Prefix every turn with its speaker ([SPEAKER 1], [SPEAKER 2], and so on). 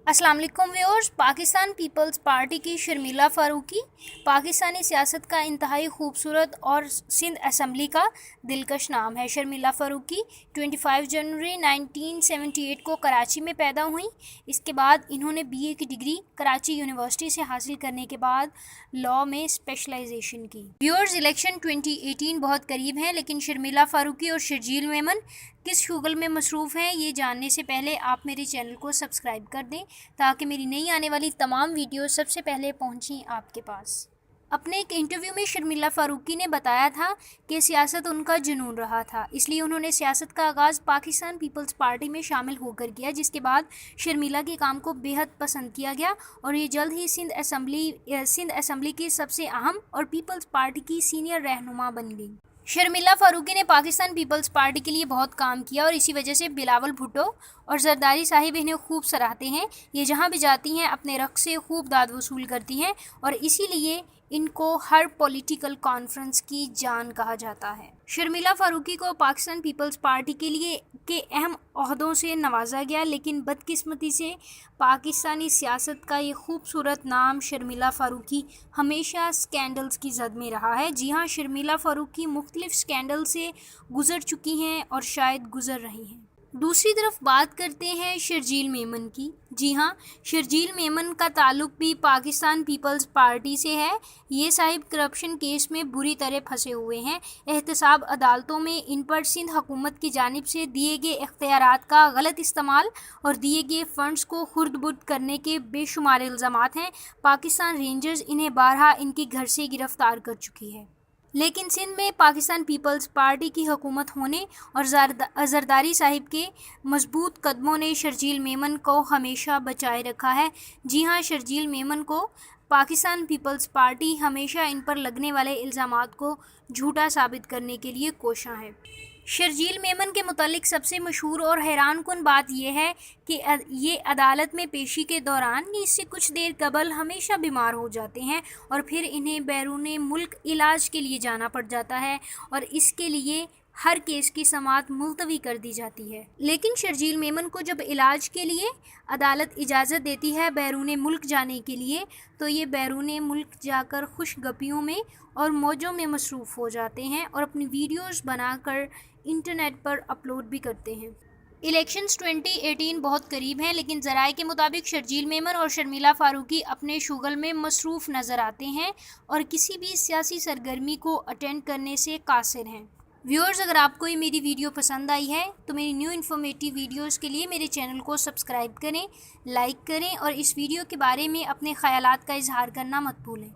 [SPEAKER 1] अस्सलाम वालेकुम viewers. Pakistan peoples party की शर्मिला फारूकी पाकिस्तानी सियासत का इंतहाई खूबसूरत और सिंध असम्बली का दिलकश नाम है। शर्मिला फारूकी 25 जनवरी 1978 को कराची में पैदा हुई। इसके बाद इन्होंने बीए की डिग्री कराची यूनिवर्सिटी से हासिल करने के बाद लॉ में स्पेशलाइजेशन की। व्यूअर्स, इलेक्शन 2018 बहुत करीब हैं, लेकिन शर्मिला फारूकी और शर्जील मेमन किस शुगल में मसरूफ़ हैं, ये जानने से पहले आप मेरे चैनल को सब्सक्राइब कर दें ताकि मेरी नई आने वाली तमाम वीडियो सबसे पहले पहुंचें आपके पास। अपने एक इंटरव्यू में शर्मिला फारूकी ने बताया था कि सियासत उनका जुनून रहा था, इसलिए उन्होंने सियासत का आगाज़ पाकिस्तान पीपल्स पार्टी में शामिल होकर किया, जिसके बाद शर्मिला के काम को बेहद पसंद किया गया और ये जल्द ही सिंध असम्बली की सबसे अहम और पीपल्स पार्टी की सीनियर रहनुमा बन गई। शर्मिला फारूकी ने पाकिस्तान पीपल्स पार्टी के लिए बहुत काम किया और इसी वजह से बिलावल भुट्टो और जरदारी साहिब इन्हें खूब सराहते हैं। ये जहाँ भी जाती हैं अपने रक़्स से खूब दाद वसूल करती हैं और इसीलिए इनको हर पॉलिटिकल कॉन्फ्रेंस की जान कहा जाता है। शर्मिला फारूकी को पाकिस्तान पीपल्स पार्टी के अहम ओहदों से नवाजा गया, लेकिन बदकिस्मती से पाकिस्तानी सियासत का ये खूबसूरत नाम शर्मिला फारूकी हमेशा स्कैंडल्स की जद में रहा है। जी हाँ, शर्मिला फारूकी मुख्तलिफ स्कैंडल से गुजर चुकी हैं और शायद गुजर रही हैं। दूसरी तरफ बात करते हैं शर्जील मेमन की। जी हाँ, शर्जील मेमन का ताल्लुक भी पाकिस्तान पीपल्स पार्टी से है। ये साहिब करप्शन केस में बुरी तरह फंसे हुए हैं। एहतसाब अदालतों में इन पर सिंध हुकूमत की जानिब से दिए गए इख्तियारात का गलत इस्तेमाल और दिए गए फ़ंड्स को खुर्द-बुर्द करने के बेशुमार इल्ज़ामात हैं। पाकिस्तान रेंजर्स इन्हें बारहा इनके घर से गिरफ़्तार कर चुकी है, लेकिन सिंध में पाकिस्तान पीपल्स पार्टी की हुकूमत होने और जरदारी साहिब के मजबूत कदमों ने शर्जील मेमन को हमेशा बचाए रखा है। जी हाँ, शर्जील मेमन को पाकिस्तान पीपल्स पार्टी हमेशा इन पर लगने वाले इल्ज़ामात को झूठा साबित करने के लिए कोशां है। शर्जील मेमन के मुतालिक सबसे मशहूर और हैरान कुन बात यह है कि ये अदालत में पेशी के दौरान इससे कुछ देर कबल हमेशा बीमार हो जाते हैं और फिर इन्हें बैरून मुल्क इलाज के लिए जाना पड़ जाता है और इसके लिए हर केस की समाअत मुलतवी कर दी जाती है। लेकिन शर्जील मेमन को जब इलाज के लिए अदालत इजाज़त देती है बैरून मुल्क जाने के लिए, तो ये बैरून मुल्क जाकर खुशगपियों में और मौजों में मसरूफ़ हो जाते हैं और अपनी वीडियोज़ बनाकर इंटरनेट पर अपलोड भी करते हैं। इलेक्शंस 2018 बहुत करीब हैं, लेकिन ज़राए के मुताबिक शर्जील मेमन और शर्मिला फारूकी अपने शुगल में मसरूफ़ नज़र आते हैं और किसी भी सियासी सरगर्मी को अटेंड करने से कासिर हैं। व्यूअर्स, अगर आपको ये मेरी वीडियो पसंद आई है तो मेरी न्यू इन्फॉर्मेटिव वीडियोस के लिए मेरे चैनल को सब्सक्राइब करें, लाइक करें और इस वीडियो के बारे में अपने ख़यालात का इजहार करना मत भूलें।